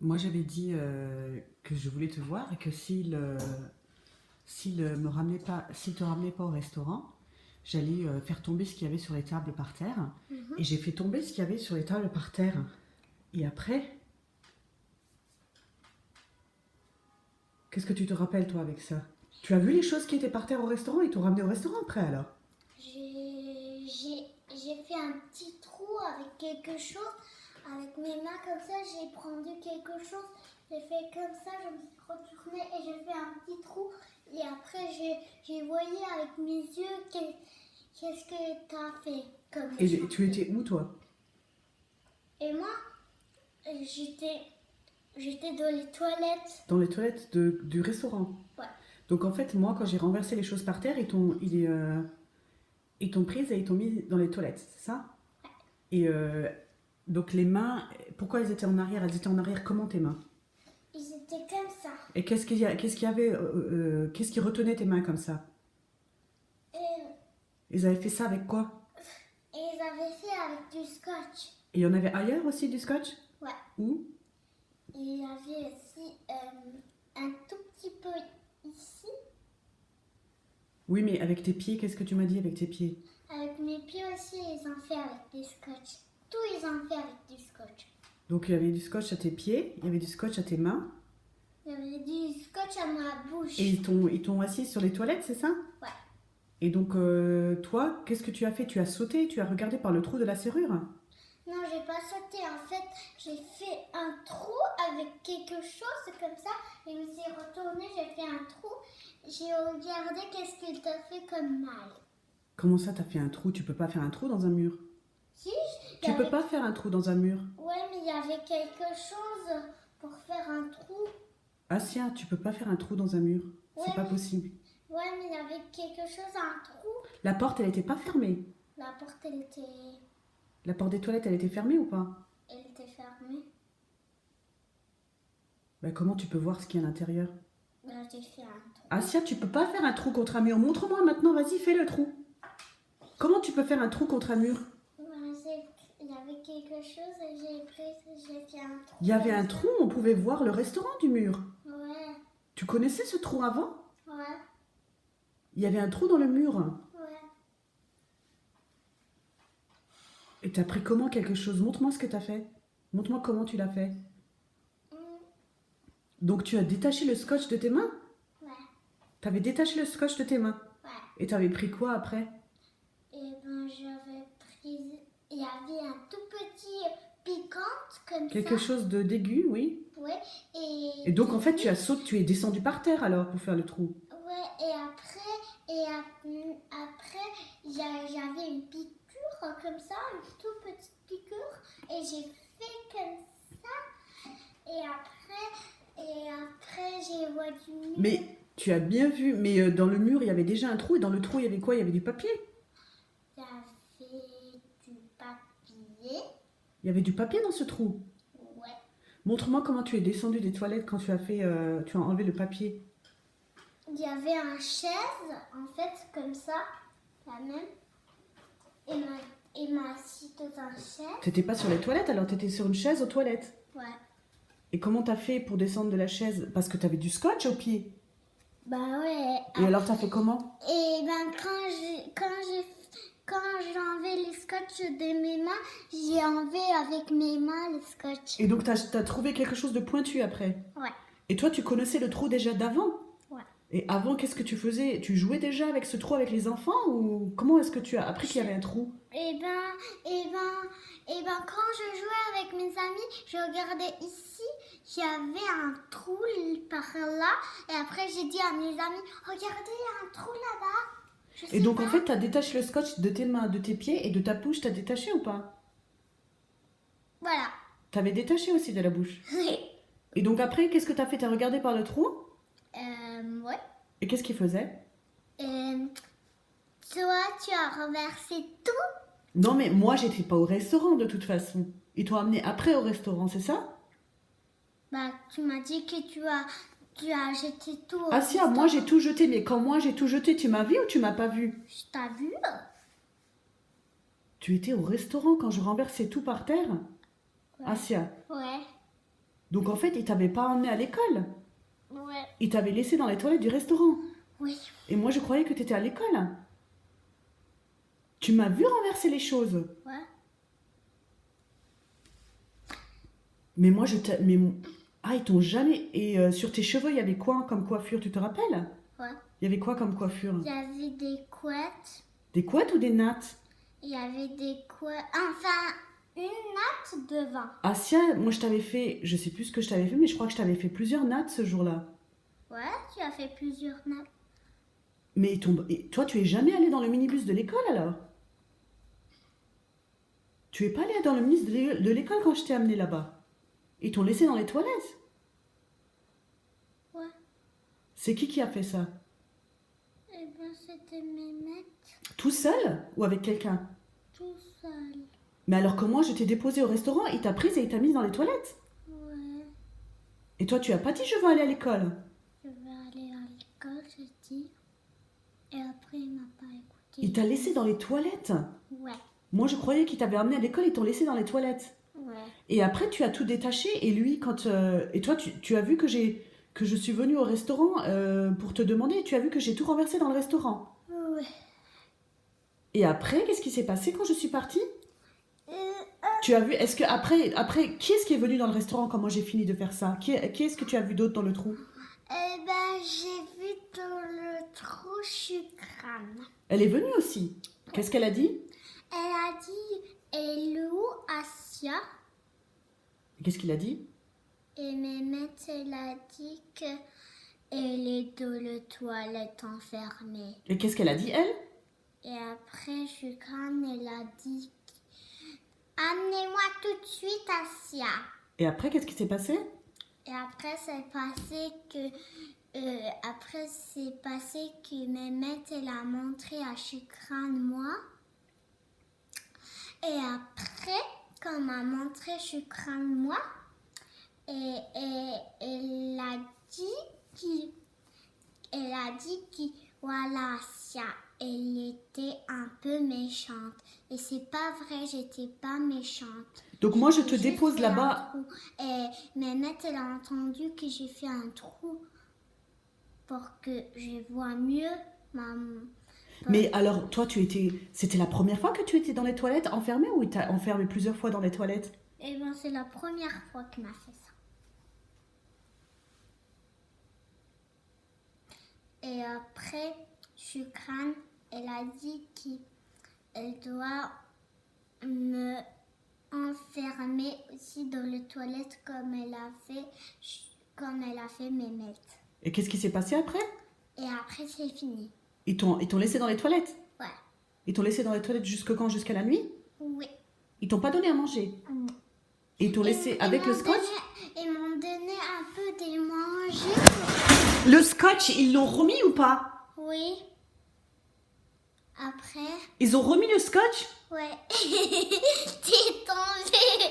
Moi, j'avais dit que je voulais te voir et que s'il te ramenait pas au restaurant, j'allais faire tomber ce qu'il y avait sur les tables par terre. Et j'ai fait tomber ce qu'il y avait sur les tables par terre. Et après, qu'est-ce que tu te rappelles, toi, avec ça? Tu as vu les choses qui étaient par terre au restaurant et t'ont ramené au restaurant après, alors? J'ai fait un petit trou avec quelque chose. Avec mes mains comme ça, j'ai pris quelque chose. J'ai fait comme ça, je me suis retournée et j'ai fait un petit trou. Et après, j'ai voyé avec mes yeux qu'est-ce que tu as fait comme Et chose. tu étais où, toi? Et moi, j'étais dans les toilettes. Dans les toilettes du restaurant. Ouais. Donc, en fait, moi, quand j'ai renversé les choses par terre, ils t'ont prise et ils t'ont mis dans les toilettes, c'est ça? Et donc, les mains, pourquoi elles étaient en arrière? Elles étaient en arrière comment, tes mains? Ils étaient comme ça. Et qu'est-ce qu'il y avait, qu'est-ce qui retenait tes mains comme ça? Et, Ils avaient fait ça avec quoi? et ils avaient fait avec du scotch. Et il y en avait ailleurs aussi du scotch? Ouais. Où? Il y avait aussi un tout petit peu ici. Oui, mais avec tes pieds, qu'est-ce que tu m'as dit avec tes pieds? Avec mes pieds aussi, ils ont fait avec du scotch. Tout, ils ont fait avec du scotch. Donc il y avait du scotch à tes pieds, il y avait du scotch à tes mains, Il y avait du scotch à ma bouche. et ils t'ont assis sur les toilettes, c'est ça? Ouais. Et donc toi, qu'est-ce que tu as fait? Tu as sauté, tu as regardé par le trou de la serrure? Non, j'ai pas sauté. En fait, j'ai fait un trou avec quelque chose comme ça. Et je me suis retournée, j'ai fait un trou. J'ai regardé qu'est-ce qu'il t'a fait comme mal. Comment ça, t'as fait un trou? Tu peux pas faire un trou dans un mur. Si, Tu peux pas faire un trou dans un mur. Ouais, mais il y avait quelque chose pour faire un trou. Asia, tu peux pas faire un trou dans un mur. C'est Ouais, pas possible. Ouais, mais il y avait quelque chose, un trou. La porte, elle était pas fermée. La porte, La porte des toilettes, elle était fermée ou pas? elle était fermée. Ben, comment tu peux voir ce qu'il y a à l'intérieur? Ben, j'ai fait un trou. Asia, tu peux pas faire un trou contre un mur. Montre-moi maintenant, vas-y, fais le trou. Comment tu peux faire un trou contre un mur? Ben, il y avait quelque chose et j'ai fait un trou. Il y avait un trou, on pouvait voir le restaurant du mur. Ouais, Tu connaissais ce trou avant? ouais, Il y avait un trou dans le mur. ouais. Et t'as pris comment quelque chose? Montre-moi ce que t'as fait. Montre-moi comment tu l'as fait. Mm, Donc tu as détaché le scotch de tes mains? ouais, T'avais détaché le scotch de tes mains. ouais. Et t'avais pris quoi après? Et ben, j'avais pris. Il y avait un tout petit piquante comme Quelque ça. chose de d'aigu, oui. Ouais, Et donc en fait tu as sauté, tu es descendu par terre alors pour faire le trou. Ouais, après, j'avais une piqûre comme ça, une toute petite piqûre, et j'ai fait comme ça, et après j'ai vu du mur. Mais tu as bien vu, mais dans le mur il y avait déjà un trou et dans le trou il y avait quoi? Il y avait du papier. Il y avait du papier. Il y avait du papier dans ce trou. Ouais. Montre-moi comment tu es descendu des toilettes quand tu as enlevé le papier. Il y avait un chaise, en fait, comme ça, la même, et m'a assis dans un chaise. T'étais pas sur les toilettes alors, t'étais sur une chaise aux toilettes. Ouais. Et comment t'as fait pour descendre de la chaise? Parce que t'avais du scotch au pied. Bah ouais. Et alors t'as fait comment? Et ben quand j'ai enlevé le scotch de mes mains, j'ai enlevé avec mes mains le scotch. Et donc t'as trouvé quelque chose de pointu après. Ouais. Et toi tu connaissais le trou déjà d'avant? Ouais. Et avant qu'est-ce que tu faisais? Tu jouais déjà avec ce trou avec les enfants ou comment est-ce que tu as appris qu'il y avait un trou? Et ben quand je jouais avec mes amis, je regardais ici, il y avait un trou par là. Et après j'ai dit à mes amis, regardez, il y a un trou là-bas. Et donc en fait t'as détaché le scotch de tes mains, de tes pieds et de ta bouche, t'as détaché ou pas? Voilà. T'avais détaché aussi de la bouche. Oui. Et donc après qu'est-ce que t'as fait? T'as regardé par le trou? Ouais. Et qu'est-ce qu'il faisait? Toi, tu as renversé tout. Non mais moi j'étais pas au restaurant de toute façon. Ils t'ont amené après au restaurant, c'est ça? Bah, tu m'as dit que tu as jeté tout. Au Asia, moi j'ai tout jeté, mais quand moi j'ai tout jeté, tu m'as vu ou tu m'as pas vu? Je t'ai vu. Tu étais au restaurant quand je renversais tout par terre? Ouais. Asia, Ouais. Donc en fait, il t'avait pas emmené à l'école. Ouais. Il t'avait laissé dans les toilettes du restaurant. Oui. Et moi, je croyais que tu étais à l'école. Tu m'as vu renverser les choses. Ouais. Mais moi, mais... Ah, ils t'ont jamais... Et sur tes cheveux, il y avait quoi comme coiffure, tu te rappelles? Ouais. Il y avait quoi comme coiffure? Il y avait des couettes. Des couettes ou des nattes? Il y avait des couettes. Enfin, une natte devant. Ah, tiens, moi, je t'avais fait... Je sais plus ce que je t'avais fait, mais je crois que je t'avais fait plusieurs nattes ce jour-là. Ouais, tu as fait plusieurs nattes. Mais et toi, tu es jamais allé dans le minibus de l'école, alors? Tu es pas allé dans le minibus de l'école quand je t'ai amené là-bas? Ils t'ont laissé dans les toilettes? Ouais. C'est qui a fait ça? Eh ben, c'était Mehmet. Tout seul ou avec quelqu'un? Tout seul. Mais alors que moi, je t'ai déposé au restaurant, il t'a prise et il t'a mise dans les toilettes. Ouais. Et toi, tu as pas dit je veux aller à l'école? Je vais aller à l'école, j'ai dit. Et après, il m'a pas écouté. Il t'a laissé dans les toilettes? Ouais. Moi, je croyais qu'il t'avait amené à l'école, ils t'ont laissé dans les toilettes. Ouais. Et après, tu as tout détaché et lui, quand... Et toi, tu as vu que je suis venue au restaurant pour te demander, tu as vu que j'ai tout renversé dans le restaurant. Ouais. Et après, qu'est-ce qui s'est passé quand je suis partie? Tu as vu, est-ce que après, qui est-ce qui est venu dans le restaurant quand moi j'ai fini de faire ça? Qui est-ce que tu as vu d'autre dans le trou? Eh ben, j'ai vu dans le trou Shukran. Elle est venue aussi. Qu'est-ce qu'elle a dit? Elle a dit hello Asia. Qu'est-ce qu'il a dit? Et Mehmet, elle a dit que elle est dans le toilette enfermée. Et qu'est-ce qu'elle a dit, elle? Et après, Shukran, elle a dit amenez-moi tout de suite Asia. Et après, qu'est-ce qui s'est passé? Et après, c'est passé que Mehmet, elle a montré à Shukran moi. Et après, quand on m'a montré Shukran moi, et elle a dit que voilà, Asia, elle était un peu méchante. Et c'est pas vrai, j'étais pas méchante. Donc moi, je te J'ai juste dépose fait là-bas. un trou. Et Mehmet, elle a entendu que j'ai fait un trou pour que je vois mieux maman. Mais alors, toi, c'était la première fois que tu étais dans les toilettes enfermée ou il t'a enfermé plusieurs fois dans les toilettes? Et ben, c'est la première fois qu'il m'a fait ça. Et après, Shukran, elle a dit qu'elle doit me enfermer aussi dans les toilettes comme elle a fait Mehmet. Et qu'est-ce qui s'est passé après? Et après, c'est fini. Ils t'ont laissé dans les toilettes? Ouais. Ils t'ont laissé dans les toilettes jusque quand? Jusqu'à la nuit? Oui. Ils t'ont pas donné à manger? Non. Et ils t'ont laissé avec le scotch? Ils m'ont donné un peu de manger. Le scotch, ils l'ont remis ou pas? Oui. Après. Ils ont remis le scotch? Ouais. T'es tombé.